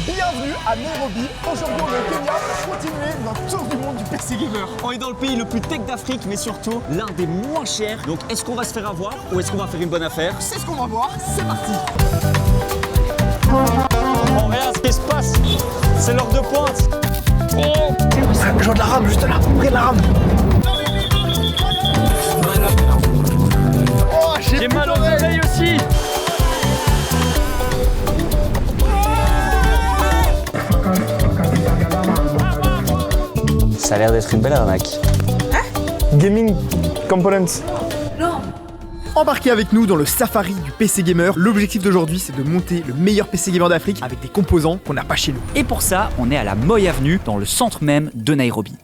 Bienvenue à Nairobi. Aujourd'hui, on est au Kenya pour continuer notre tour du monde du PC Gamer. On est dans le pays le plus tech d'Afrique, mais surtout l'un des moins chers. Donc, est-ce qu'on va se faire avoir ou est-ce qu'on va faire une bonne affaire? C'est ce qu'on va voir, c'est parti. Oh, regarde ce qui se passe. C'est l'heure de pointe. Oh, Je vois de la rame juste là, près de la rame. Oh, j'ai mal aux oreilles aussi. Ça a l'air d'être une belle arnaque. Gaming Components. Non. Embarquez avec nous dans le safari du PC Gamer. L'objectif d'aujourd'hui, c'est de monter le meilleur PC Gamer d'Afrique avec des composants qu'on n'a pas chez nous. Et pour ça, on est à la Moi Avenue, dans le centre même de Nairobi.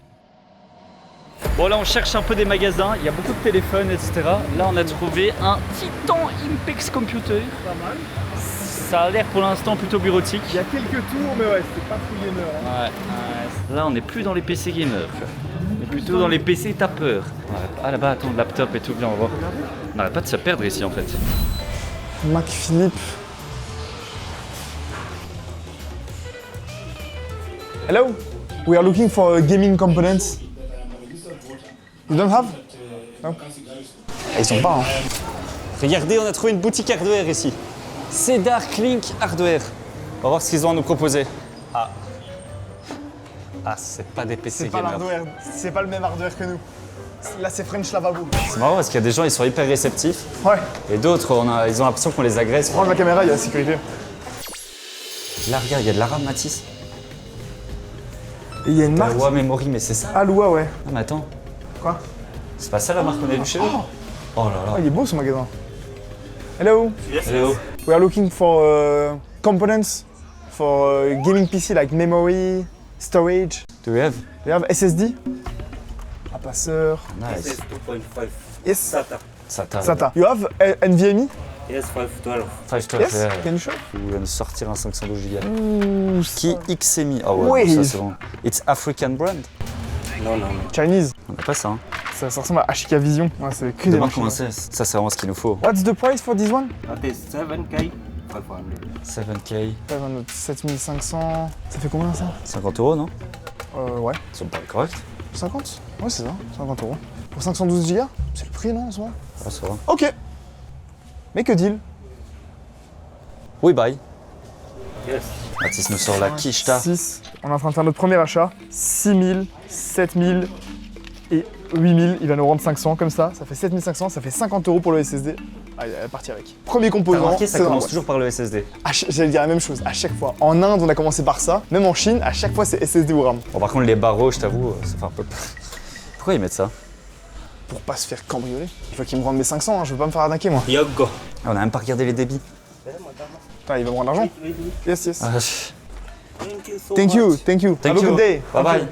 Bon, là on cherche un peu des magasins, il y a beaucoup de téléphones, etc. Là on a trouvé un Titan Impex Computer. Pas mal. Ça a l'air pour l'instant plutôt bureautique. Il y a quelques tours, mais ouais, c'est pas full gamer. Hein. Ouais. Là on n'est plus dans les PC gamers. On est plutôt dans les PC tapeurs. Ah là-bas, attends, le laptop et tout, viens on va voir. On n'arrête pas de se perdre ici en fait. Mac Philippe. Hello, we are looking for gaming components. You don't have? No. Ils sont pas, hein. Regardez, on a trouvé une boutique hardware ici. Cedar Link Hardware. On va voir ce qu'ils ont à nous proposer. Ah, c'est pas des PC C'est pas gamers. l'hardware, c'est pas le même hardware que nous. Là, c'est French Lavabo. C'est marrant parce qu'il y a des gens, ils sont hyper réceptifs. Ouais, Et d'autres, ils ont l'impression qu'on les agresse. range la caméra, il y a la sécurité. Là, regarde, il y a de la RAM Matisse. Et il y a une marque. Aloha Memory, mais c'est ça? Aloha, ouais. Ah, mais attends, Quoi? c'est pas ça la marque qu'on a vue chez eux? Oh là Oh, là. il est beau ce magasin. Hello, Hello. we are looking for components for gaming PC like memory, storage. Do we have? We have SSD. Un passeur. Nice. 2.5 Yes. SATA. SATA. You have NVMe? Yes, 512. 512, Yes. yeah. Can you show? Ou nous sortir un 512 Go. Ouh, Qui XMI. Ah ouais, Ouais. ça c'est bon. It's African brand. Non. Chinese. On n'a pas ça, hein. Ça ressemble à HK Vision. Ouais, c'est que des Demain, machines. comment c'est? Ça, c'est vraiment ce qu'il nous faut. What's the price for this one? That is 7K 500. 7K, 7500. Ça fait combien ça? 50 €, non? Ouais. Ça me paraît correct. 50? Ouais, c'est ça. 50 €. Pour 512 Go? C'est le prix, non, en ce moment? Ah, ça va. Ok. Mais que deal? Oui, bye. Yes. Mathis nous sort la quicheta. 6. On est en train de faire notre premier achat. 6000, 7000 et 8000. Il va nous rendre 500 comme ça. Ça fait 7500. Ça fait 50 € pour le SSD. Ah, il va partir avec. Premier T'as composant. remarqué, ça c'est dans la commence boîte. toujours par le SSD. J'allais dire la même chose à chaque fois. En Inde, on a commencé par ça. Même en Chine, à chaque fois, c'est SSD ou RAM. Bon, par contre, les barreaux, je t'avoue, ça fait un peu peur. Pourquoi ils mettent ça? Pour pas se faire cambrioler. Il faut qu'il me rende mes 500. Hein. Je veux pas me faire arnaquer, moi. Yogo. Ah, on a même pas regardé les débits. Putain, il va me rendre l'argent. Yes, yes. Ah, Thank you so Thank you, much. thank you. Thank Have a you. good day. Bye bye.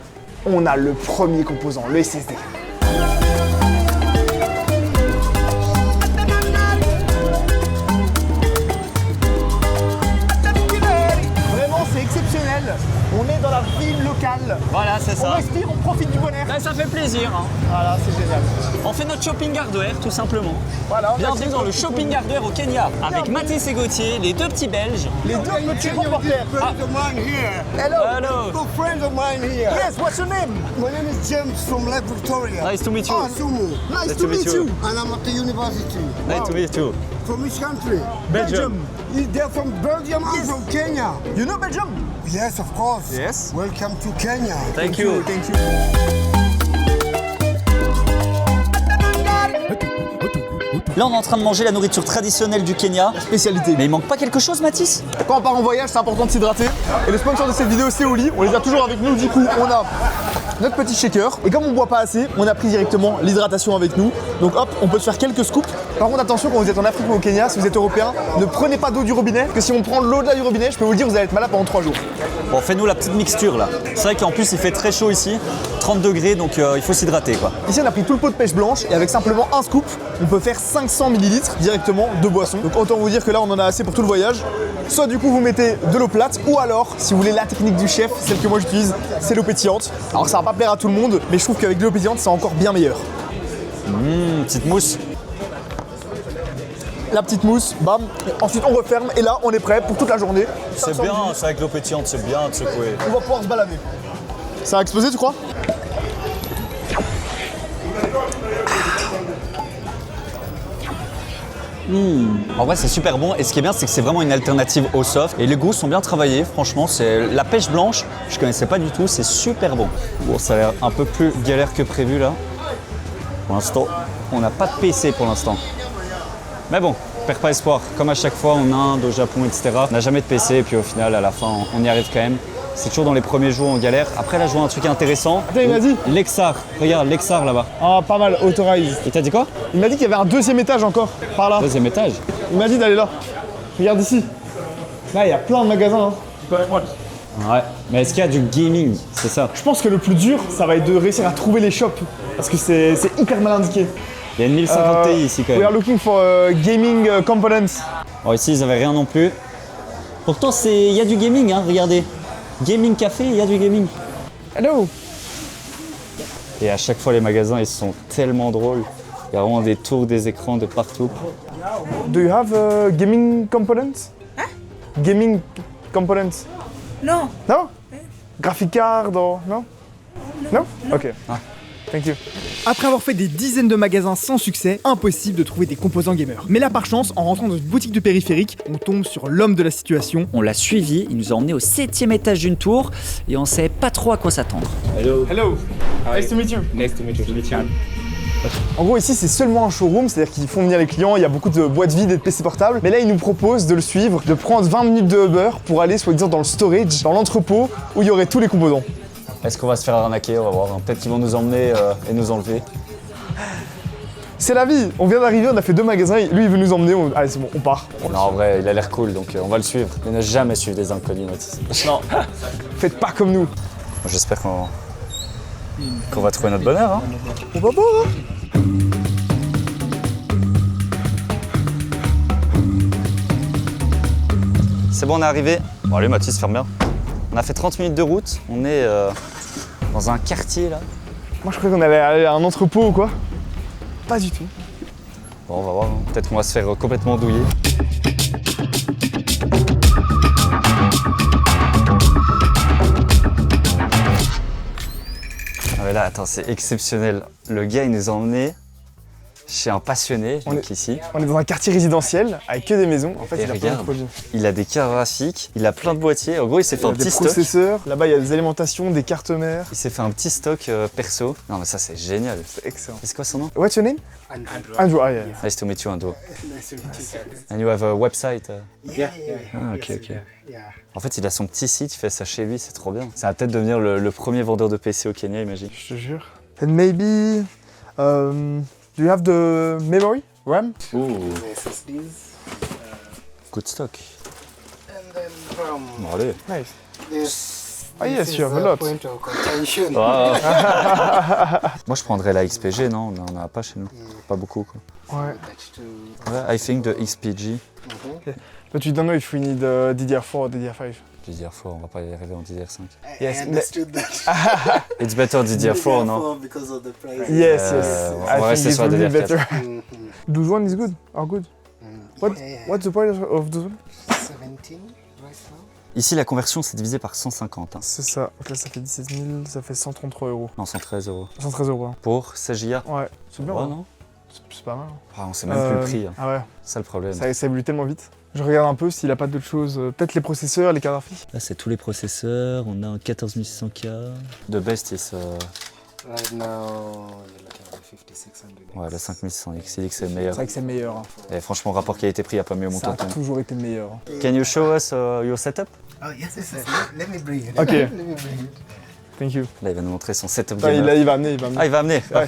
On a le premier composant, le SSD. Vraiment, c'est exceptionnel. On est dans la ville locale. Voilà, c'est On ça. respire, on profite du bon air. Là, ça fait plaisir. Hein. Voilà, c'est génial. On fait notre shopping hardware, tout simplement. Voilà, on Bienvenue achète dans le notre shopping hardware au Kenya, avec Mathis et Gauthier, les deux petits Belges. Les deux petits reporters. Friends of mine here. Hello. Hello. Good friends of mine here. Yes, what's your name? My name is James from Lake Victoria. Nice to meet you. Oh, Sumo. Nice to meet you. And I'm at the university. Nice to meet you. From which country? Belgium. They're from Belgium. I'm from Kenya. You know Belgium? Yes, of course. Yes. Welcome to Kenya. Thank you. Thank you. Là, on est en train de manger la nourriture traditionnelle du Kenya. Spécialité. Mais il manque pas quelque chose, Mathis? Quand on part en voyage, c'est important de s'hydrater. Et le sponsor de cette vidéo, c'est Oli. On les a toujours avec nous. Du coup, on a notre petit shaker. Et comme on boit pas assez, on a pris directement l'hydratation avec nous. Donc hop, on peut se faire quelques scoops. Par contre, attention, quand vous êtes en Afrique ou au Kenya, si vous êtes européen, ne prenez pas d'eau du robinet. Parce que si on prend l'eau de là du robinet, je peux vous le dire, vous allez être malade pendant 3 jours. Bon, fais-nous la petite mixture là. C'est vrai qu'en plus, il fait très chaud ici, 30 degrés, donc il faut s'hydrater quoi. Ici, on a pris tout le pot de pêche blanche. Et avec simplement un scoop, on peut faire 500 ml directement de boisson. Donc autant vous dire que là, on en a assez pour tout le voyage. Soit du coup, vous mettez de l'eau plate, ou alors, si vous voulez la technique du chef, celle que moi j'utilise, c'est l'eau pétillante. Alors ça va pas plaire à tout le monde, mais je trouve qu'avec de l'eau pétillante, c'est encore bien meilleur. Petite mousse. la petite mousse, bam. Ensuite on referme et là on est prêt pour toute la journée. C'est bien, c'est avec l'eau pétillante, c'est bien de secouer. On va pouvoir se balader. Ça va exploser, tu crois? En vrai, c'est super bon. Et ce qui est bien, c'est que c'est vraiment une alternative au soft. Et les goûts sont bien travaillés. Franchement, c'est la pêche blanche. Je connaissais pas du tout. C'est super bon. Bon, ça a l'air un peu plus galère que prévu là. Pour l'instant, on n'a pas de PC pour l'instant. Mais bon, perd pas espoir. Comme à chaque fois en Inde, au Japon, etc. On n'a jamais de PC. Et puis au final, à la fin, on y arrive quand même. C'est toujours dans les premiers jours, on galère. Après, là, je vois un truc intéressant. Attends, il m'a dit. Lexar. Regarde, Lexar là-bas. Ah, pas mal, authorized. Et t'as dit quoi? Il m'a dit qu'il y avait un deuxième étage encore, par là. Deuxième étage. Il m'a dit d'aller là. Regarde ici. Là, il y a plein de magasins. Hein. Ouais. Mais est-ce qu'il y a du gaming? C'est ça. Je pense que le plus dur, ça va être de réussir à trouver les shops. Parce que c'est hyper mal indiqué. Il y a une 1050 Ti ici quand We are même. looking for gaming components. Bon, ici, ils avaient rien non plus. Pourtant, il y a du gaming, hein, regardez. Gaming café, il y a du gaming. Hello. Et à chaque fois, les magasins, ils sont tellement drôles. Il y a vraiment des tours, des écrans de partout. Do you have gaming components? Gaming components? No. No? Graphic card or no? No? Ok. Thank you. Après avoir fait des dizaines de magasins sans succès, impossible de trouver des composants gamers. Mais là par chance, en rentrant dans une boutique de périphérique, on tombe sur l'homme de la situation. On l'a suivi, il nous a emmenés au 7e étage d'une tour et on savait pas trop à quoi s'attendre. Hello. Nice to meet you. Nice to meet you. En gros ici c'est seulement un showroom, c'est-à-dire qu'ils font venir les clients, il y a beaucoup de boîtes vides et de PC portables. Mais là ils nous proposent de le suivre, de prendre 20 minutes de Uber pour aller soi-disant dans le storage, dans l'entrepôt où il y aurait tous les composants. Est-ce qu'on va se faire arnaquer? On va voir. Peut-être qu'ils vont nous emmener et nous enlever. C'est la vie, on vient d'arriver, on a fait 2 magasins, lui il veut nous emmener, allez c'est bon, on part. Non, en vrai, il a l'air cool, donc on va le suivre. Mais ne jamais suivre des inconnus, Mathis. Non, faites pas comme nous. J'espère qu'on va trouver notre bonheur. Hein. On va voir hein. C'est bon, on est arrivé. Bon, allez, Mathis, ferme bien. On a fait 30 minutes de route. On est dans un quartier, là. Moi je croyais qu'on allait aller à un entrepôt ou quoi. Pas du tout. Bon, on va voir. Hein. Peut-être qu'on va se faire complètement douiller. Ah mais là, attends, c'est exceptionnel. Le gars, il nous a emmenés chez un passionné, donc ici. On est dans un quartier résidentiel avec que des maisons. En fait, Et il a plein de regarde, produits. il a des cartes graphiques, il a plein de boîtiers. En gros, il s'est fait un Des petit stock. processeurs. Là-bas, il y a des alimentations, des cartes mères. Il s'est fait un petit stock perso. Non, mais ça, c'est génial. C'est excellent. Et c'est quoi son nom? What's your name? Andrew. Ah, yeah. Nice to meet you, Ando. Nice to meet you. And you have a website? Yeah. Ah, ok. Yeah. En fait, il a son petit site, il fait ça chez lui, c'est trop bien. Ça va peut-être devenir le premier vendeur de PC au Kenya, imagine. Je te jure. And maybe, do you have the memory? RAM? Ouh, SSDs. good stock. And then from Bon, allez. Nice. this. Ah, yes, this you is have a the lot. point of contention. Moi, je prendrais la XPG, non? On n'en a pas chez nous. Pas beaucoup, quoi. Ouais. Attached to. Ouais, I think the XPG. But we don't know if we need DDR4 or DDR5. DDR4, on va pas y arriver en DDR5. Yes, I understood that. It's better DDR4, non? Because of the price. Yes, on yes. va I rester think it sur la will be DDR4. better. Mhm. Those one is good. Are good. What's the price of those one? 17 right now. Ici, la conversion, c'est divisé par 150. Hein. C'est ça. Donc là, ça fait 17 000, ça fait 133 euros. Non, 113 euros. 113 euros. Hein. Pour 16 Go. Ouais, c'est bien. Ouais, hein. non? C'est pas mal. Ah, on sait même plus le prix. Hein. Ah ouais, C'est ça le problème. ça évolue tellement vite. Je regarde un peu s'il a pas d'autres choses. Peut-être les processeurs, les cartes graphiques. Là, c'est tous les processeurs. On a un 14600K. The best is. Right now, you're looking at the 5600. Ouais, le 5600X. Il dit que c'est le C'est meilleur. vrai que c'est le meilleur. Hein. Et franchement, rapport qualité-prix, il n'y a pas mieux au Ça montant. a toujours été le meilleur. Hein. Can you show us your setup? Oh, yes, yes, yes. Let me bring it. Ok. Let me bring it. Thank you. Là, il va nous montrer son setup Ah, gamer. il va amener, il va amener. Ah, il va amener. Ouais.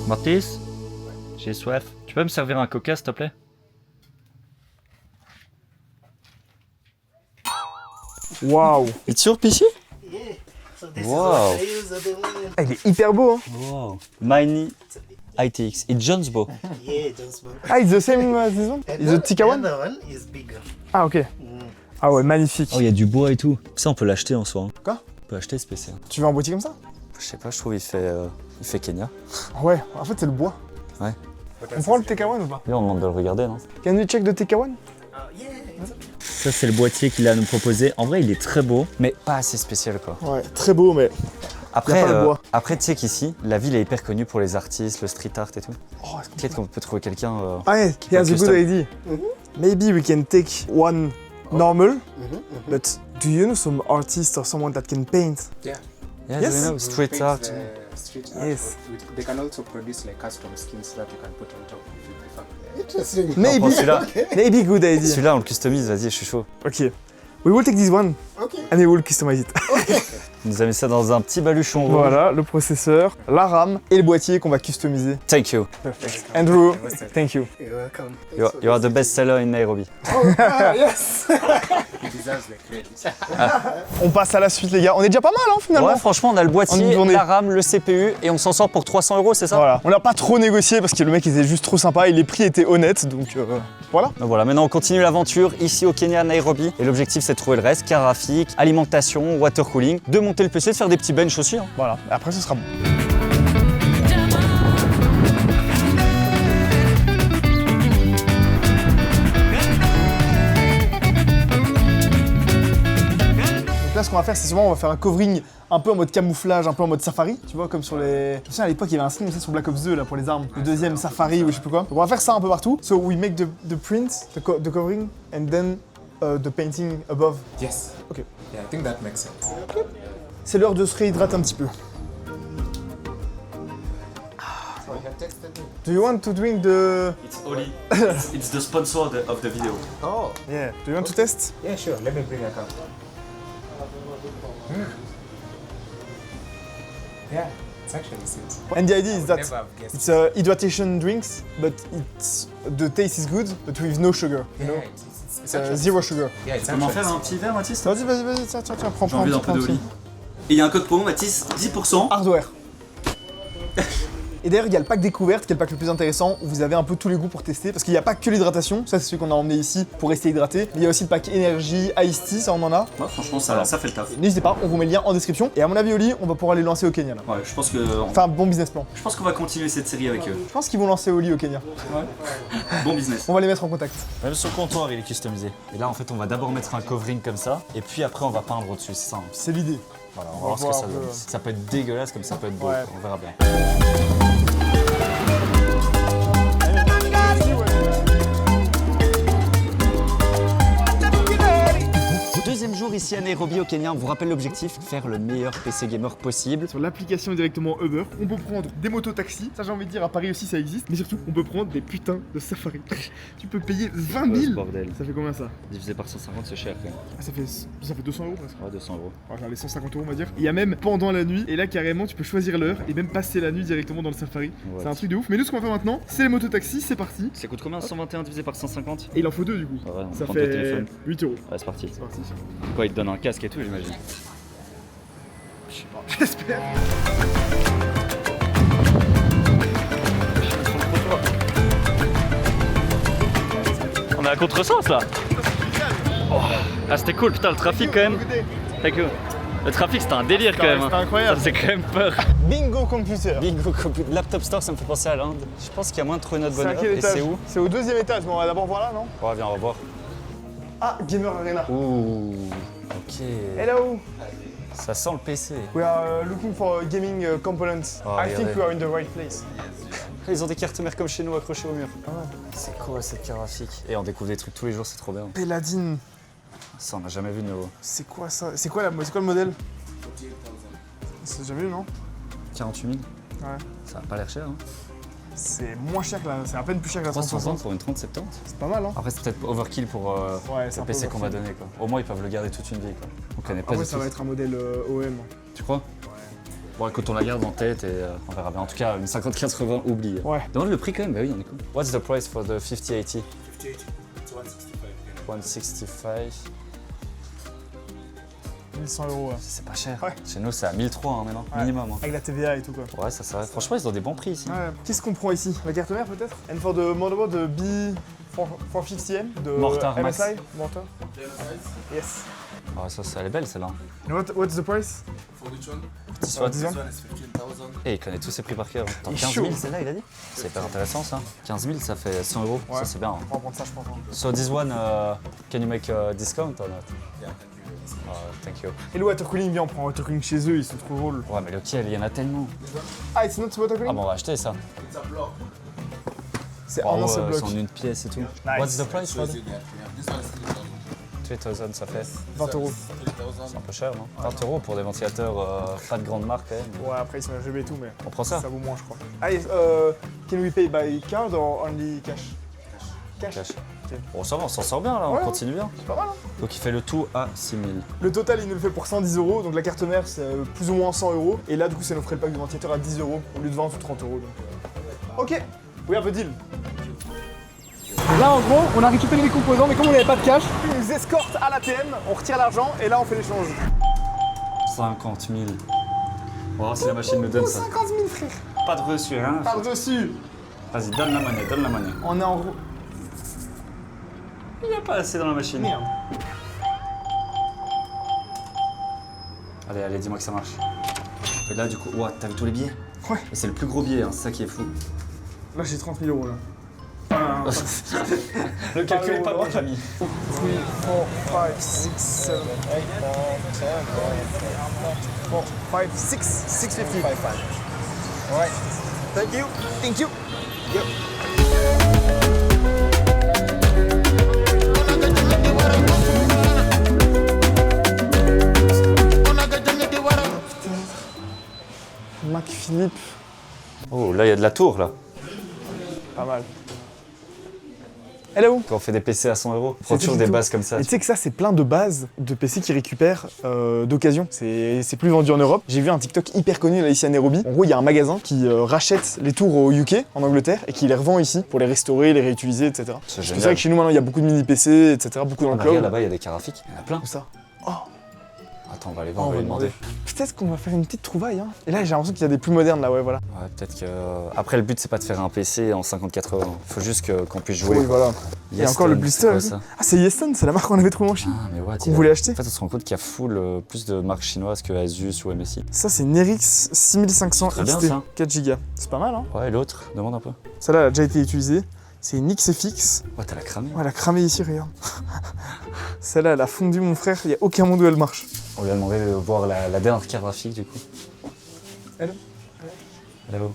Mathis, j'ai soif. Tu peux me servir un coca, s'il te plaît? Waouh. It's your PC? So this Wow. is what I use at the moment. Ah, il est hyper beau. Hein. Wow. Mini ITX. It's Jonesbo. Yeah, just one. Ah, it's the same as this one? It's the TK one? The other one is bigger. Ah, ok. Ah ouais, magnifique. Oh, il y a du bois et tout. Ça, on peut l'acheter en soi. Hein. Quoi? On peut acheter ce PC. Tu veux un boîtier comme ça? Je sais pas, je trouve il fait Kenya. Ouais, en fait c'est le bois. Ouais. On prend le TK1 ou pas? Là on demande de le regarder, non? Can you check de TK1? Ça c'est le boîtier qu'il a à nous proposer. En vrai il est très beau, mais pas assez spécial quoi. Ouais, très beau mais... Après, Y a pas le bois. après tu sais qu'ici, la ville est hyper connue pour les artistes, le street art et tout. Oh, Peut-être qu'on peut trouver quelqu'un... ah yeah, he has a good custom. idea. Maybe we can take one normal, but do you know some artist or someone that can paint? Yeah, Yes. you know, street art. Street Yes. They can also produce like custom skins that you can put on top if you prefer. Interesting. Maybe, prend celui-là. maybe good idea. Celui-là on le customise, vas-y, je suis chaud. Ok, we will take this one Okay. and we will customize it. Il nous a mis ça dans un petit baluchon rouge. Voilà, le processeur, la RAM et le boîtier qu'on va customiser. Thank you. Andrew, thank you. You're welcome. You are the best seller in Nairobi. Yes. He deserves the credit. On passe à la suite les gars, on est déjà pas mal hein, finalement. Ouais, franchement, on a le En une boîtier, journée. la RAM, le CPU et on s'en sort pour 300 €, c'est ça? Voilà, on n'a pas trop négocié parce que le mec était juste trop sympa et les prix étaient honnêtes donc voilà. Donc voilà, maintenant on continue l'aventure ici au Kenya, à Nairobi. Et l'objectif c'est de trouver le reste, car graphique, alimentation, water cooling, de monter le PC, de faire des petits bench aussi. Hein. Voilà, et après ce sera bon. Donc là ce qu'on va faire c'est souvent on va faire un covering un peu en mode camouflage, un peu en mode safari, tu vois comme sur les... Je me souviens à l'époque il y avait un skin sur Black Ops 2 là pour les armes, le deuxième safari ou je sais plus quoi. Donc on va faire ça un peu partout. So we make the print, the covering and then the painting above. Yes. Okay. Yeah, I think that makes sense. C'est l'heure de se réhydrater un petit peu. So we have texted him. Do you want to drink the... It's Oli. It's the sponsor of the video. Oh, Yeah, do you want to test? yeah, sure. Let me bring a cup. Yeah, it's actually sweet. And the idea is that Never have guessed. it's hydration drinks, but the taste is good, but with no sugar, you know? Yeah, it's actually Zero sugar. Yeah, it's Tu peux m'en actually faire un petit verre, Mathis? Vas-y, tiens, prends, J'ai envie d'un peu de Oli. Et il y a un code promo, Mathis, 10%. Hardware. Et d'ailleurs, il y a le pack découverte qui est le pack le plus intéressant où vous avez un peu tous les goûts pour tester. Parce qu'il n'y a pas que l'hydratation, ça c'est celui qu'on a emmené ici pour rester hydraté. Mais il y a aussi le pack énergie, Ice Tea, ça on en a. Ouais, franchement, ça fait le taf. N'hésitez pas, on vous met le lien en description. Et à mon avis, Oli, on va pouvoir les lancer au Kenya là. Ouais, je pense que Enfin, bon business plan. qu'on va continuer cette série avec eux. Je pense qu'ils vont lancer Oli au Kenya. Bon business. On va les mettre en contact. Même son comptoir il est customisé. Et là en fait on va d'abord mettre un covering comme ça, et puis après on va peindre au-dessus, c'est ça. Hein. C'est l'idée. Voilà, on va voir ce que ça donne. Ça peut être dégueulasse comme ça peut être beau, Ouais. on verra bien. Deuxième jour ici à Nairobi au Kenya, on vous rappelle l'objectif, faire le meilleur PC gamer possible. Sur l'application directement Uber, on peut prendre des motos-taxis. Ça, j'ai envie de dire, à Paris aussi, ça existe. Mais surtout, on peut prendre des putains de safari. Tu peux payer 20 000. Bordel. Ça fait combien ça? Divisé par 150, c'est cher quand même. Ah, ça fait 200 € presque. Ouais, 200 €. Enfin, les 150 € on va dire. Il y a même pendant la nuit. Et là, carrément, tu peux choisir l'heure et même passer la nuit directement dans le safari. Ouais. C'est un truc de ouf. Mais nous, ce qu'on va faire maintenant, c'est les motos-taxis. C'est parti. Ça coûte combien 121 divisé par 150? Et il en faut deux du coup. Ah ouais, on Ça prend le fait téléphone. 8 €. Ouais, c'est parti. C'est parti. Quoi, il te donne un casque et tout, j'imagine. J'espère. On est à contresens là. Oh. Ah, c'était cool, putain, le trafic quand même. Thank you. Le trafic c'était un délire quand même. C'était incroyable. Ça faisait quand même peur. Bingo computer. Bingo Laptop Store, ça me fait penser à l'Inde. Je pense qu'il y a moyen de trouver notre C'est à bonheur. quel Et étage? c'est où? C'est au deuxième étage. Mais on va d'abord voir là, non? Ouais, viens, on va voir. Ah, Gamer Arena. Ouh, ok. Hello. Ça sent le PC. We are looking for gaming components. Oh, I think regardez. we are in the right place. Ils ont des cartes mères comme chez nous accrochées au mur. C'est quoi cette carte graphique? Et on découvre des trucs tous les jours, c'est trop bien. Paladin. Ça, on n'a jamais vu de nouveau. C'est quoi ça? C'est quoi le modèle? C'est jamais vu, non? 48 000. Ouais. Ça a pas l'air cher, hein. C'est moins cher que la... C'est à peine plus cher que la 360 360. pour une 3070. C'est pas mal, hein? Après, c'est peut-être overkill pour Ouais, c'est le un peu PC qu'on va overkill. donner, quoi. Au moins, ils peuvent le garder toute une vie, quoi. On connaît pas Après, du ça tout. va être un modèle OM. Tu crois? Bon, écoute, on la garde en tête et on verra bien. En tout cas, une 5080, oublie. Ouais. Demande le prix quand même, bah oui, on est cool. What's the price for the 5080? 5080. It's 165. 165. 1100 €. Ouais. C'est pas cher. Ouais. Chez nous, c'est à 1003 hein, maintenant, Ouais. minimum. Hein. Avec la TVA et tout, quoi. Ouais, ça va. Franchement, ils ont des bons prix ici. Ouais. Qu'est-ce qu'on prend ici? La carte mère, peut-être? And for the motherboard, the B450M de Mortar Max. MSI? Mortar? Yes. Ah, ça, elle est belle celle-là. And what's the price? For which one? This one. This one? Et il connaît tous ses prix par cœur. Attends, Il est 15 chaud. 000 celle-là, il a dit. C'est hyper intéressant ça. 15 000 ça fait 100 euros. Ouais. Ça c'est bien. Hein. On va prendre ça, je pense. Hein. So this one, can you make a discount or not? Thank you. Et le water cooling, viens, on prend un water cooling chez eux, ils sont trop drôles. Ouais mais lequel, il y en a tellement. Ah, it's not water Ah cooling? bon on va acheter ça. C'est Oh, non, c'est ouais, bloc. c'est en une pièce et tout. What's the price for that? 3000 ça fait. 20 euros. C'est un peu cher non? 20 euros pour des ventilateurs pas de grande marque quand même. Ouais, après ils sont RGB et tout, mais On prend ça? ça vaut moins, je crois. Allez, can we pay by card or only cash? Cash. Cash. Ok. Bon ça va, on s'en sort bien là, Ouais. on continue bien. C'est pas mal, hein. Donc il fait le tout à 6000. Le total, il nous le fait pour 110 euros, donc la carte mère, c'est plus ou moins 100 euros. Et là, du coup, ça nous ferait le pack de ventilateur à 10 euros au lieu de 20 ou 30 euros. Donc, ok, we have a deal. Là, en gros, on a récupéré les composants, mais comme on n'avait pas de cash, ils nous escortent à l'ATM, on retire l'argent et là, on fait l'échange. 50 000. On va voir si la machine nous donne ça. 50 000, frère. Pas de reçu, hein? Par-dessus. Vas-y, donne la monnaie, donne la monnaie. On est en gros. Il n'y a pas assez dans la machine. Merde. Allez, allez, dis-moi que ça marche. Et là, du coup, ouah, t'as vu tous les billets? Ouais. Et c'est le plus gros billet, hein, c'est ça qui est fou. Là, j'ai 30 000 euros là. Le calcul est pas bon, Camille. 3, 4, 5, 6, 7, 8, 9, 10, 4, 5, 6, 650. Alright. Thank you. Thank you. Mac Philippe, Oh, là, il y a de la tour, là. pas mal. Hello. Quand on fait des PC à 100 euros, on prend C'est toujours tout des du tout. bases comme ça. Et tu sais que ça, c'est plein de bases de PC qui récupèrent d'occasion. C'est plus vendu en Europe. J'ai vu un TikTok hyper connu là ici à Nairobi. En gros, il y a un magasin qui rachète les tours au UK, en Angleterre, et qui les revend ici pour les restaurer, les réutiliser, etc. C'est C'est génial. vrai que chez nous maintenant, il y a beaucoup de mini PC, etc. Beaucoup dans Ah, le bah, cloud. regarde, là-bas, il y a des carafes. Il y en a plein. Où ça? Attends, on va aller voir, Oh, on va lui demander. Peut-être qu'on va faire une petite trouvaille. Hein. Et là, j'ai l'impression qu'il y a des plus modernes là, ouais, voilà. Ouais, peut-être que. Après, le but, c'est pas de faire un PC en 50-80. Il faut juste qu'on puisse jouer. Oui, voilà. Et encore le blister. C'est quoi, ça? Ah, c'est Yeston, c'est la marque qu'on avait trouvée en Chine. Ah, mais ouais. Qu'on voulait acheter. En fait, on se rend compte qu'il y a full plus de marques chinoises que Asus ou MSI. Ça, c'est une RX 6500 Très bien, XT, ça. 4 Go. C'est pas mal, hein. Ouais, et l'autre, demande un peu. Celle-là, elle a déjà été utilisée. C'est une XFX. Ouais, t'as la cramée. Ouais, elle a cramé ici, regarde. Celle-là, elle a fondu, mon frère. Il n'y a aucun monde où elle marche. On lui a demandé de voir la dernière carte graphique, du coup. Hello. Hello.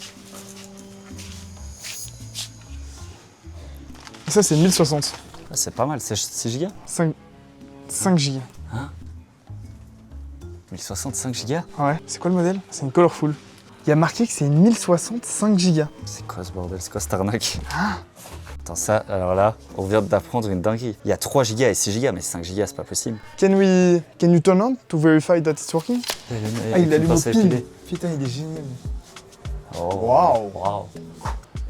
Et ça, c'est 1060. Ah, c'est pas mal, c'est 6 Go 5 Go. 1065 Go. Ouais. C'est quoi le modèle? C'est une Colorful. Il y a marqué que c'est une 1065 Go. C'est quoi ce bordel? C'est quoi cette arnaque? Attends, ça, alors là, on vient d'apprendre une dinguerie. Il y a 3 Go et 6 Go, mais 5 Go, c'est pas possible. Can you turn on to verify that it's working? Ah, il allume au pile. Putain, il est génial. Oh, Waouh. waouh.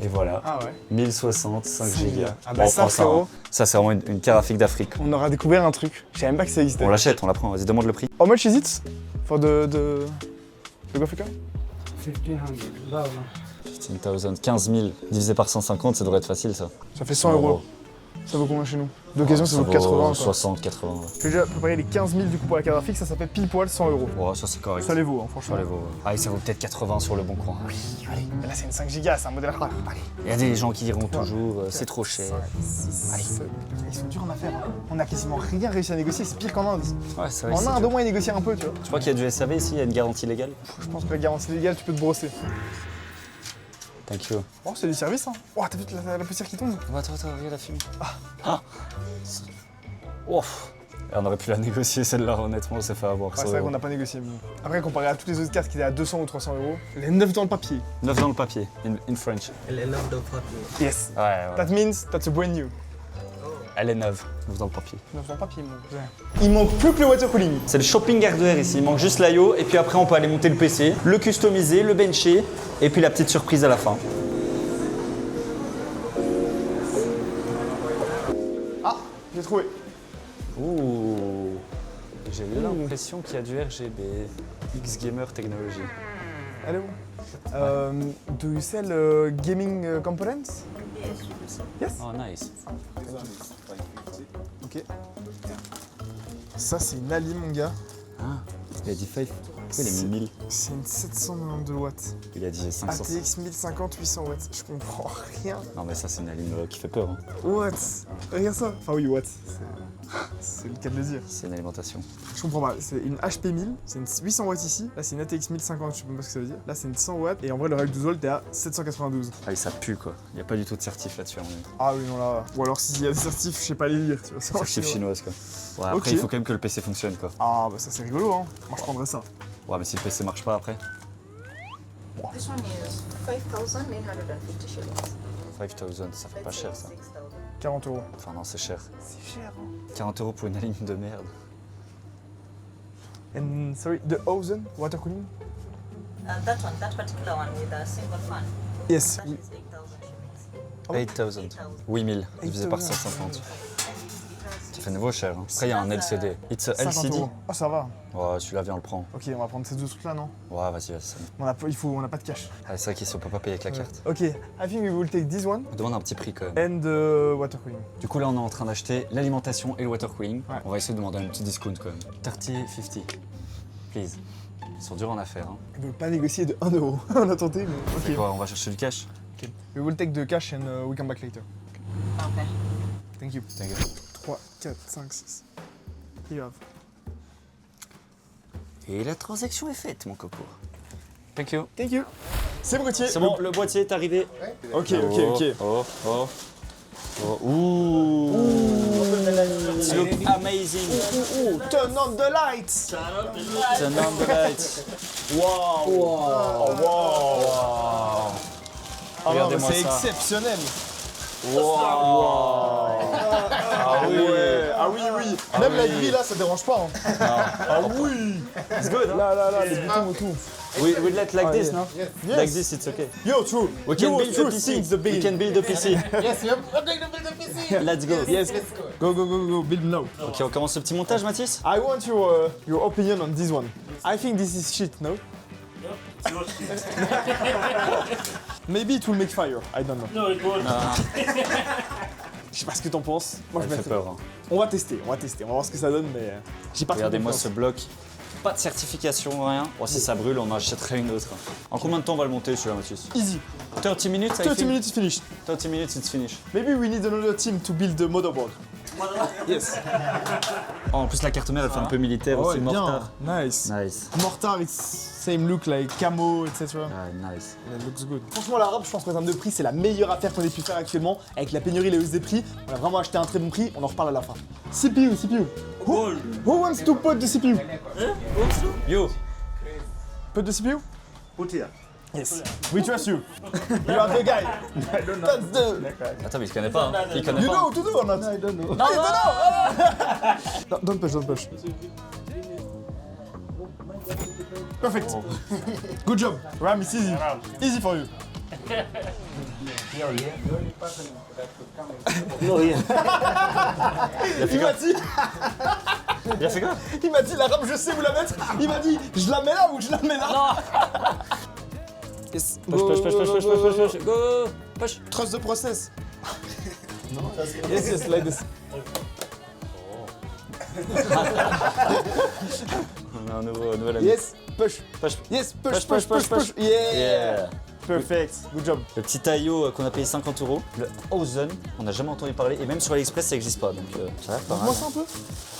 Et voilà, Ah ouais. 1065 Go. Ah bah ça, on prend frérot. hein. Ça, c'est vraiment une caraffique d'Afrique. On aura découvert un truc. Je savais même pas que ça existait. On l'achète, on la prend. Vas-y, demande le prix. How much is it for the Gofica? 15 000, 15 000 divisé par 150, ça devrait être facile ça. Ça fait 100 euros. Ça vaut combien chez nous? D'occasion, ça vaut 80. quoi. 60, 80. Ouais. J'ai déjà préparé les 15 000 du coup pour la carte graphique, ça fait pile poil 100 euros. Ouais, ça c'est correct. Ça les vaut, hein, franchement. Ça les vaut. Ah, et ça vaut peut-être 80 sur le bon coin. Oui, allez. Mais là, c'est une 5 Go, c'est un modèle rare. Allez. Il y a des gens qui diront toujours c'est trop cher. 6, ils sont durs en affaires. Hein. On a quasiment rien réussi à négocier, c'est pire qu'en Inde. Ouais, c'est vrai. En Inde, au moins, ils négocient un peu, tu vois. Tu crois qu'il y a du SAV ici? Il y a une garantie légale? Je pense que la garantie légale, tu peux te brosser. Thank you. Oh, c'est du service, hein. Oh, t'as vu la poussière qui tombe? Attends, regarde la fumée. Ah. Ouf. Et on aurait pu la négocier celle-là, honnêtement, on s'est fait avoir. Ouais, c'est vrai qu'on n'a pas négocié. Mais... Après, comparé à toutes les autres cartes qui étaient à 200 ou 300 euros, les 9 dans le papier. 9 dans le papier, in French. Yes. Ouais, ouais. That means that's a brand new. Elle est 9 dans le papier. 9 dans le papier, mon frère. Il manque plus que le water cooling. C'est le shopping hardware ici, il manque juste l'IO et puis après on peut aller monter le PC, le customiser, le bencher et puis la petite surprise à la fin. Ah, j'ai trouvé. Ouh, j'ai l'impression qu'il y a du RGB. X-Gamer Technology. Hello. Do you sell gaming components? Yes. Oh nice. Ok. Ça, c'est une Ali, mon gars. Il a dit Pourquoi il a mis 1000? C'est une 792 watts. Il a dit 500. ATX 1050, 800 watts. Je comprends rien. Non mais ça c'est une alim qui fait peur. Hein. Watts. Regarde ça. Enfin oui, watts. C'est le cas de le dire. C'est une alimentation. Je comprends pas. C'est une HP 1000. C'est une 800 watts ici. Là, c'est une ATX 1050. Je sais même pas ce que ça veut dire. Là, c'est une 100 watts. Et en vrai, le rail 12 volts est à 792. Ah et ça pue quoi. Il n'y a pas du tout de certif là-dessus. Ah oui, non là. Ou alors s'il y a des certifs, je sais pas les lire. Tu vois, c'est en Certif chinois. chinoise quoi. Ouais, après Ok. il faut quand même que le PC fonctionne quoi. Ah bah ça c'est rigolo hein. Moi je prendrais ça. Ouais mais si le PC marche pas après. This one is 5,950 shillings. 5000, ça fait pas cher ça. 6,000. 40 euros. Enfin non c'est cher. C'est cher hein. 40 € pour une alim de merde. And sorry, the Ozen water cooling? That one, that particular one with a single fan, Yes. that is 8,000 shillings. 8000. 8000 divisé par 8000. 150. Ça fait nouveau cher. Hein. Après il y a un LCD. It's a 50 LCD. euros. Ah ça va. Ouais celui-là viens on le prend. Ok, on va prendre ces deux trucs là non? Ouais vas-y vas-y. On a pas de cash. Ah, c'est vrai qu'ici on peut pas payer avec la carte. Ok, I think we will take this one On demande un petit prix quand même. and the water cooling. Du coup là on est en train d'acheter l'alimentation et le water cooling. Ouais. On va essayer de demander un petit discount quand même. 30-50. Please. Ils sont durs en affaires. Hein. Ils veulent pas négocier de 1 euro. On a tenté mais C'est ok. quoi, on va chercher du cash? Ok. We will take the cash and we come back later. Okay. Thank you. T'inquiète. 3, 4, 5, 6. You have. Et la transaction est faite mon coco. Thank you. Thank you. C'est bon Gauthier. C'est bon, le boîtier est arrivé. Ok, ok, ok. Oh, oh. Oh, ouh. You look amazing. Oh, turn on the lights. Turn on the lights. Wow. Wow. Wow. Ah non, mais Regardez-moi c'est ça. exceptionnel. Ah oui. Ouais. Ah oui, oui. Même la grille là, ça dérange pas. Hein. Ah oui. It's good. Hein? Là, les boutons et tout. We let like this, yeah. no? Yes. Like this, it's okay. Yo, true. We can You build true a PC. since the We beginning. can build a PC. Yes, we're going to build a PC. Let's go. Yes. Go, build now. Ok, on commence ce petit montage, Mathis? I want your opinion on this one. I think this is shit, no? Maybe it will make fire. I don't know. No, it won't. Je sais pas ce que t'en penses. Moi, Ça je fait mettrais- peur. Hein. On va tester. On va voir ce que ça donne, mais j'ai pas trop Regardez-moi confiance. ce bloc. Pas de certification, rien. Bon, si ça brûle, on en achèterait une autre. En combien de temps on va le monter, celui-là, Mathis? Easy. 30 minutes, I 30 think? minutes is finished. 30 minutes, it's finished. Maybe we need another team to build the motherboard. Yes. Oh, en plus, la carte mère, elle fait un peu militaire aussi, mortar. Nice. Nice. Mortar, it's same look like camo, etc. Ah, nice. It looks good. Franchement, l'arabe, je pense qu'en termes de prix, c'est la meilleure affaire qu'on ait pu faire actuellement. Avec la pénurie et les hausses des prix, on a vraiment acheté un très bon prix. On en reparle à la fin. CPU. Who wants to put the CPU? Yo! Put the CPU? Put here. Yes. We trust you. You are the guy. That's the... Attends, mais il connaît pas, hein. Il connaît You pas. know what to do or not? I don't know. No, no! Don't push. Perfect. Good job. Ram, it's easy. Easy for you. Il m'a dit, Il a fait quoi? la rame, je sais où la mettre. Il m'a dit, je la mets là ou je la mets là. Yes. Push. Go! Push! Trust the process. Yes, like this. On a un nouvel ami. Yes, push. Push. Yes, push. Yeah. Yeah! Perfect. Good job. Le petit Taillot qu'on a payé 50 €, le Ozen, on n'a jamais entendu parler, et même sur AliExpress ça n'existe pas, donc ça a l'air pas mal. Moi ça un peu.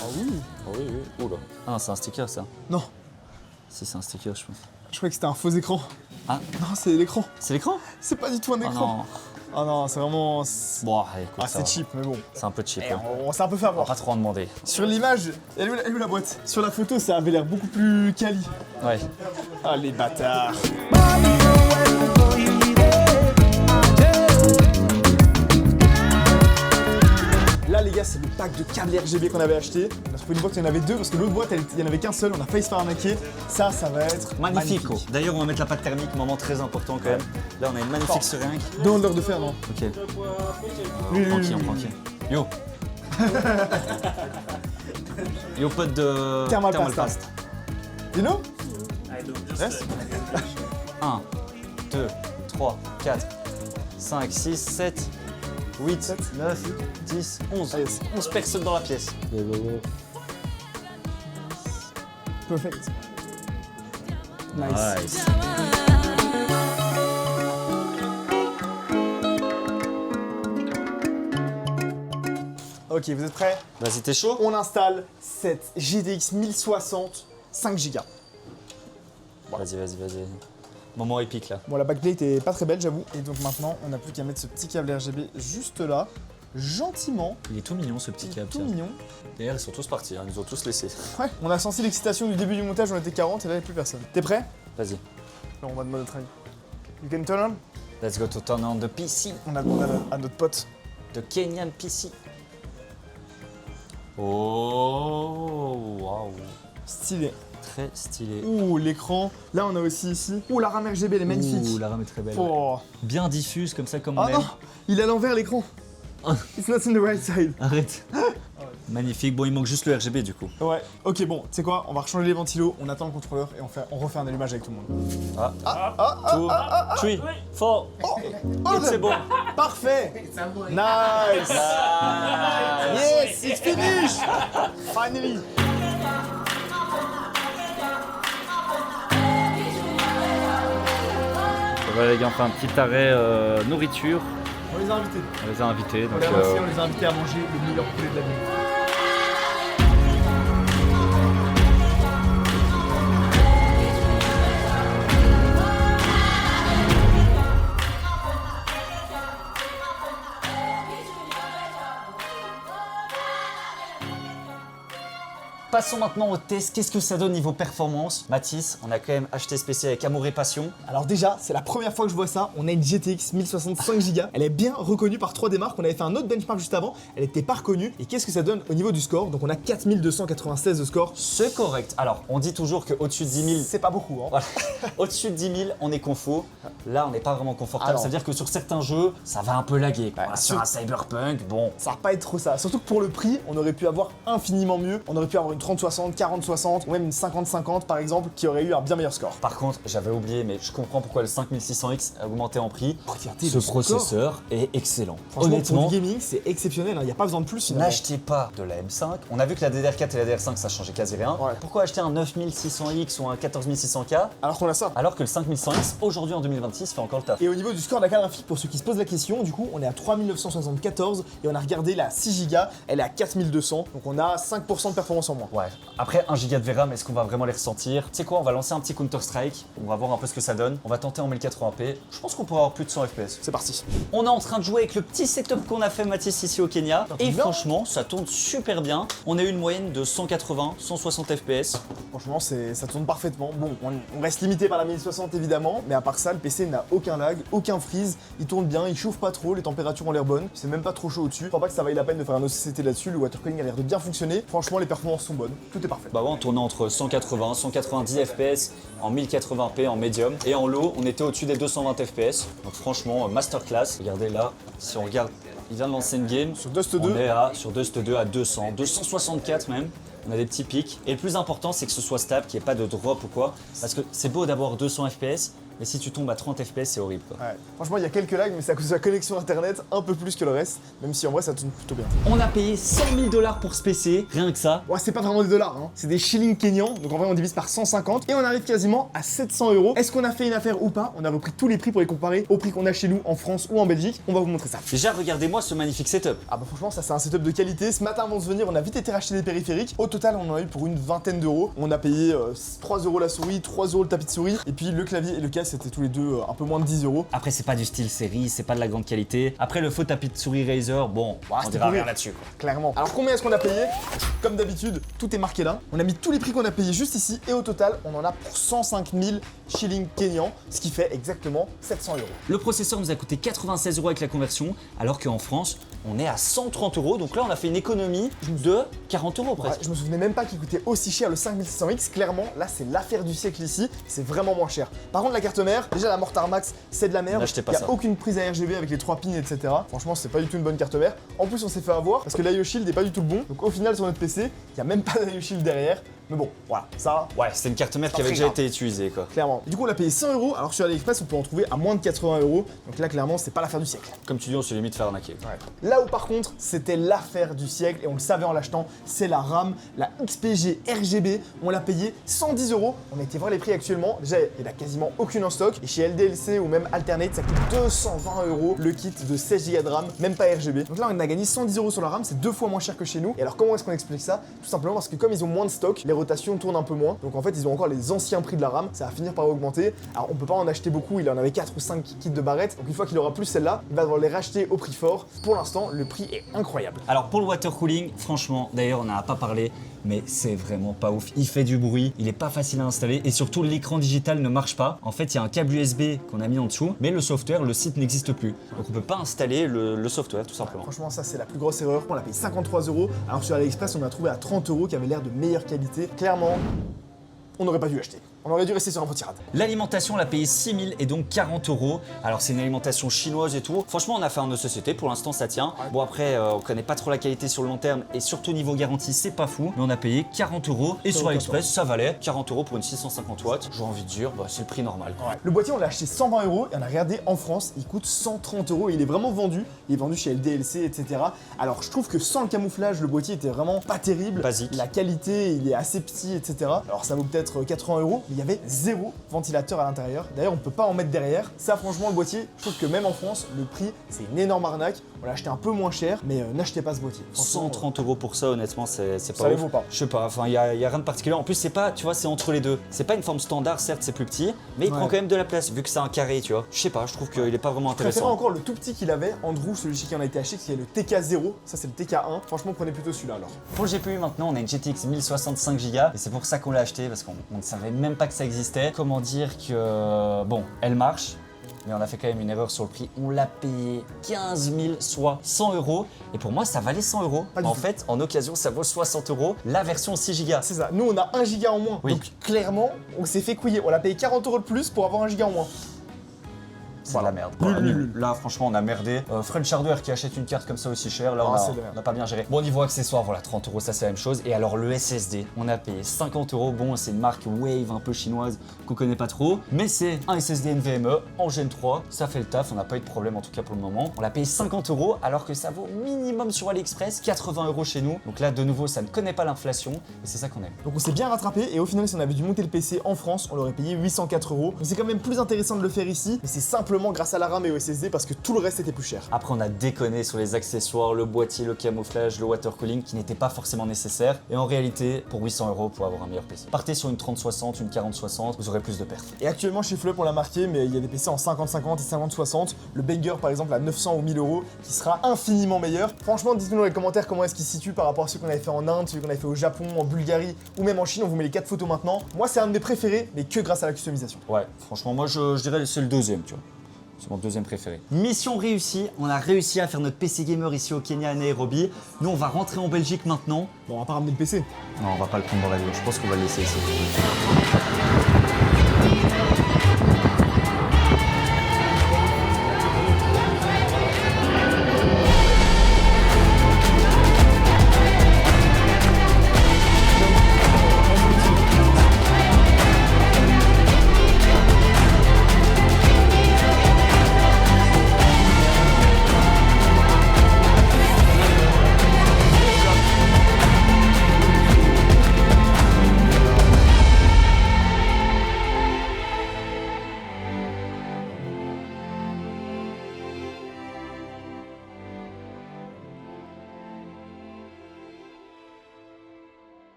Ah oui. Oh oui. Oula. Ah non, c'est un sticker ça. Non, Si, c'est un sticker, je pense. je croyais que c'était un faux écran. Ah. Non, c'est l'écran. C'est l'écran? C'est pas du tout un Oh écran. non. Ah non, c'est vraiment. Bon, écoute, Ah, ça c'est va. cheap, mais bon. C'est un peu cheap. Eh, hein. on s'est un peu fait On va avoir. pas trop en demander. Sur l'image, elle est où la boîte? Sur la photo, ça avait l'air beaucoup plus quali. Ouais. Ah, les bâtards. Là, les gars, c'est le pack de câbles RGB qu'on avait acheté. On a trouvé une boîte, il y en avait deux parce que l'autre boîte, il y en avait qu'un seul. On a failli se faire arnaquer. Ça va être Magnifique. D'ailleurs, on va mettre la pâte thermique, moment très important quand même. Là, on a une magnifique seringue. Demande-leur de faire, non? Ok. On prend qui? Yo. Yo, pote de Thermal pasta. You know? Yes. 1, 2, 3, 4, 5, 6, 7, 8, 9, 10, 11. 11 personnes dans la pièce. Perfect. Nice. Ok, vous êtes prêts? Vas-y, t'es chaud? On installe cette GTX 1060 5 Go. Vas-y. Moment épique là. Bon, la backplate est pas très belle, j'avoue. Et donc maintenant, on n'a plus qu'à mettre ce petit câble RGB juste là, gentiment. Il est tout mignon ce petit Il est câble. tout tiens. mignon. D'ailleurs, ils sont tous partis, hein, ils nous ont tous laissés. Ouais, on a senti l'excitation du début du montage, on était 40 et là, il n'y a plus personne. T'es prêt? Vas-y. Là, on va demander notre avis. You can turn on? Let's go to turn on the PC. On a demandé à notre pote. The Kenyan PC. Oh, waouh. Stylé. Très stylé. Ouh, l'écran. Là, on a aussi ici. Ouh, la RAM RGB, elle est magnifique. Ouh, la RAM est très belle. ouais. Oh. Bien diffuse comme ça, comme on Ah aime. non, il est à l'envers l'écran. It's not in the right side. Arrête. Magnifique. Bon, il manque juste le RGB du coup. Ouais. Ok, bon, tu sais quoi? On va rechanger les ventilos, on attend le contrôleur et on refait un allumage avec tout le monde. 2, 3, 4. C'est bon. Parfait. Nice. Yes, it's finished. Finally. Voilà les gars, on fait un petit arrêt nourriture. On les a invités. On les a invités. On Donc, les a remerciés, on les a invités à manger le meilleur poulet de la vie. Passons maintenant au test. Qu'est-ce que ça donne niveau performance? Mathis, on a quand même acheté ce PC avec amour et passion. Alors déjà, c'est la première fois que je vois ça. On a une GTX 1065 Go. Elle est bien reconnue par 3D Mark. On avait fait un autre benchmark juste avant. Elle n'était pas reconnue. Et qu'est-ce que ça donne au niveau du score? Donc on a 4296 de score. C'est correct. Alors, on dit toujours qu'au-dessus de 10 000, C'est pas beaucoup, hein. voilà. Au-dessus de 10 000, on est confo. Là, on n'est pas vraiment confortable. Ah non. Ça veut dire que sur certains jeux, ça va un peu laguer. quoi. Voilà, sur un Cyberpunk, bon. Ça va pas être trop ça. Surtout que pour le prix, on aurait pu avoir infiniment mieux. On aurait pu avoir une 3060, 4060 ou même une 5050 par exemple qui aurait eu un bien meilleur score. Par contre, j'avais oublié, mais je comprends pourquoi le 5600X a augmenté en prix. Regardez Ce le score. processeur est excellent. Franchement, Honnêtement, pour le gaming, c'est exceptionnel. Il n'y a pas besoin de plus finalement. n'achetez pas de la M5. On a vu que la DDR4 et la DDR5, ça changeait quasi rien. Ouais. Pourquoi acheter un 9600X ou un 14600K Alors qu'on a ça. alors que le 5100X, aujourd'hui en 2026, fait encore le taf? Et au niveau du score de la carte graphique, pour ceux qui se posent la question, du coup, on est à 3974 et on a regardé la 6 Go, elle est à 4200. Donc on a 5% de performance en moins. Ouais. Après, 1 Go de VRAM, est-ce qu'on va vraiment les ressentir? Tu sais quoi, on va lancer un petit Counter-Strike. On va voir un peu ce que ça donne. On va tenter en 1080p. Je pense qu'on pourra avoir plus de 100 FPS. C'est parti. On est en train de jouer avec le petit setup qu'on a fait Mathis ici au Kenya. Et bien. franchement, ça tourne super bien. On a eu une moyenne de 180, 160 FPS. Franchement, ça tourne parfaitement. Bon, on reste limité par la 1060 évidemment, mais à part ça, le PC n'a aucun lag, aucun freeze. Il tourne bien, il chauffe pas trop, les températures ont l'air bonnes. C'est même pas trop chaud au-dessus. Je crois pas que ça vaille la peine de faire un OCCT là-dessus. Le water cooling a l'air de bien fonctionner. Franchement, les performances sont bonnes. Tout est parfait. Bah ouais, on tournait entre 180, 190 FPS en 1080p en médium. Et en low, on était au-dessus des 220 FPS. Donc franchement, masterclass. Regardez là, si on regarde, il vient de lancer une game. Sur Dust On 2. est sur Dust 2 à 200, 264 même. On a des petits pics. Et le plus important, c'est que ce soit stable, qu'il n'y ait pas de drop ou quoi. Parce que c'est beau d'avoir 200 FPS, mais si tu tombes à 30 FPS, c'est horrible quoi. Ouais. Franchement, il y a quelques lags, mais c'est à cause de la connexion internet un peu plus que le reste. Même si en vrai, ça tourne plutôt bien. On a payé 100 000 $ pour ce PC, rien que ça. Ouais, c'est pas vraiment des dollars, hein. C'est des shillings kenyans. Donc en vrai, on divise par 150 et on arrive quasiment à 700 €. Est-ce qu'on a fait une affaire ou pas? On a repris tous les prix pour les comparer au prix qu'on a chez nous en France ou en Belgique. On va vous montrer ça. Déjà, regardez-moi ce magnifique setup. Ah bah franchement, ça c'est un setup de qualité. Ce matin avant de venir, on a vite été racheter des périphériques. Au total, on en a eu pour une vingtaine d'euros. On a payé 3 € la souris, 3 € le tapis de souris. Et puis le clavier et le casque, c'était tous les deux un peu moins de 10 €. Après, c'est pas du style série, c'est pas de la grande qualité. Après, le faux tapis de souris Razer, bon, on c'était dira pourri. rien là-dessus quoi. Clairement. Alors combien est-ce qu'on a payé? Comme d'habitude, tout est marqué là. On a mis tous les prix qu'on a payés juste ici et au total, on en a pour 105 000 shillings kenyans, ce qui fait exactement 700 €. Le processeur nous a coûté 96 € avec la conversion, alors qu'en France, on est à 130 €. Donc là, on a fait une économie de 40 € Ouais, presque. je me souvenais même pas qu'il coûtait aussi cher le 5600X. Clairement, là, c'est l'affaire du siècle ici. C'est vraiment moins cher. Par contre, la carte mère, déjà la Mortar Max, c'est de la merde. N'achetez pas Il y a ça. aucune prise à RGB avec les 3 pins, etc. Franchement, c'est pas du tout une bonne carte mère. En plus, on s'est fait avoir parce que l'IO Shield est pas du tout le bon. Donc au final, sur notre PC, il y a même pas d'IO Shield derrière. Mais bon, voilà, ça, Ouais, c'était une carte mère qui pas avait très déjà grave. été utilisée quoi. clairement. Du coup, on l'a payé 100 €. Alors sur AliExpress, on peut en trouver à moins de 80 €. Donc là, clairement, c'est pas l'affaire du siècle. Comme tu dis, on se limite faire arnaquer. Là où par contre c'était l'affaire du siècle et on le savait en l'achetant, c'est la RAM, la XPG RGB. On l'a payé 110 €. On a été voir les prix actuellement. Déjà, il a quasiment aucune en stock. Et chez LDLC ou même Alternate, ça coûte 220 € le kit de 16 Go de RAM, même pas RGB. Donc là, on a gagné 110 € sur la RAM, c'est 2 fois moins cher que chez nous. Et alors, comment est-ce qu'on explique ça? Tout simplement parce que comme ils ont moins de stock, les rotations tournent un peu moins. Donc en fait, ils ont encore les anciens prix de la RAM. Ça va finir par augmenter. Alors, on peut pas en acheter beaucoup. Il en avait 4 ou 5 kits de barrettes. Donc une fois qu'il aura plus celle-là, il va devoir les racheter au prix fort. Pour l'instant, le prix est incroyable. Alors pour le water cooling, franchement, d'ailleurs on n'en a pas parlé, mais c'est vraiment pas ouf. Il fait du bruit, il est pas facile à installer et surtout l'écran digital ne marche pas. En fait, il y a un câble USB qu'on a mis en dessous, mais le software, le site n'existe plus. Donc on peut pas installer le software tout simplement. Franchement, ça c'est la plus grosse erreur. On l'a payé 53 €. Alors sur AliExpress, on a trouvé à 30 € qui avait l'air de meilleure qualité. Clairement, on n'aurait pas dû l'acheter. On aurait dû rester sur un pot tirade. L'alimentation, on l'a payé 6 000 et donc 40 €. Alors c'est une alimentation chinoise et tout. Franchement, on a fait un ECCT, pour l'instant ça tient. Bon après, on connaît pas trop la qualité sur le long terme et surtout niveau garantie, c'est pas fou. Mais on a payé 40 € et sur AliExpress, ça valait 40 € pour une 650 watts. J'ai envie de dire, bah, c'est le prix normal. Le boîtier, on l'a acheté 120 € et on a regardé en France, il coûte 130 € et il est vraiment vendu. Il est vendu chez LDLC, etc. Alors je trouve que sans le camouflage, le boîtier était vraiment pas terrible. Basique. La qualité, il est assez petit, etc. Alors ça vaut peut-être 80 €, mais il y avait 0 ventilateur à l'intérieur. D'ailleurs, on peut pas en mettre derrière. Ça, franchement, le boîtier, je trouve que même en France, le prix, c'est une énorme arnaque. On l'a acheté un peu moins cher, mais n'achetez pas ce boîtier. Franchement, 130 € pour ça, honnêtement, c'est ça pas les ouf. vaut pas. Je sais pas, enfin, il y a rien de particulier. En plus, c'est pas, tu vois, c'est entre les deux. C'est pas une forme standard, certes, c'est plus petit, mais il Ouais. prend quand même de la place, vu que c'est un carré, tu vois. Je sais pas, je trouve qu'il est pas vraiment Je préfère intéressant. encore le tout petit qu'il avait, Andrew, celui chez qui on a été acheté, qui est le TK0. Ça, c'est le TK1. Franchement, prenez plutôt celui-là alors. Pour le GPU, maintenant, on a une GTX 1065 Go, et c'est pour ça qu'on l'a acheté, parce qu'on ne savait même pas que ça existait. Comment dire que, bon, elle marche. Mais on a fait quand même une erreur sur le prix. On l'a payé 15 000, soit 100 €. Et pour moi, ça valait 100 €. Pas du En tout. fait, en occasion, ça vaut 60 €. La version 6 Go. C'est ça. Nous, on a 1 giga en moins. Oui. Donc, clairement, on s'est fait couiller. On l'a payé 40 € de plus pour avoir 1 giga en moins. C'est de la merde. Voilà, nul. Là, franchement, on a merdé. French Hardware qui achète une carte comme ça aussi chère, là, Ah, on c'est de la merde. n'a pas bien géré. Bon, niveau accessoires, voilà, 30 €, ça c'est la même chose. Et alors, le SSD, on a payé 50 €. Bon, c'est une marque Wave un peu chinoise qu'on connaît pas trop, mais c'est un SSD NVMe en Gen 3. Ça fait le taf, on n'a pas eu de problème en tout cas pour le moment. On l'a payé 50 € alors que ça vaut minimum sur AliExpress 80 € chez nous. Donc là, de nouveau, ça ne connaît pas l'inflation et c'est ça qu'on aime. Donc on s'est bien rattrapé et au final si on avait dû monter le PC en France, on l'aurait payé 804 €. Donc c'est quand même plus intéressant de le faire ici, mais c'est simplement grâce à la RAM et au SSD parce que tout le reste était plus cher. Après, on a déconné sur les accessoires, le boîtier, le camouflage, le water cooling qui n'étaient pas forcément nécessaires. Et en réalité, pour 800 € pour avoir un meilleur PC. Partez sur une 3060, une 4060, vous aurez plus de perf. Et actuellement chez Flop on l'a marqué, mais il y a des PC en 50-50 et 50-60. Le Banger par exemple à 900 ou 1000 € qui sera infiniment meilleur. Franchement, dites-nous dans les commentaires comment est-ce qu'il se situe par rapport à ceux qu'on avait fait en Inde, ceux qu'on avait fait au Japon, en Bulgarie ou même en Chine. On vous met les 4 photos maintenant. Moi c'est un de mes préférés, mais que grâce à la customisation. Ouais, franchement, moi je dirais que c'est le deuxième, tu vois. C'est mon deuxième préféré. Mission réussie, on a réussi à faire notre PC gamer ici au Kenya à Nairobi. Nous, on va rentrer en Belgique maintenant. Bon, on va pas ramener le PC. Non, on va pas le prendre dans l'avion, je pense qu'on va le laisser ici.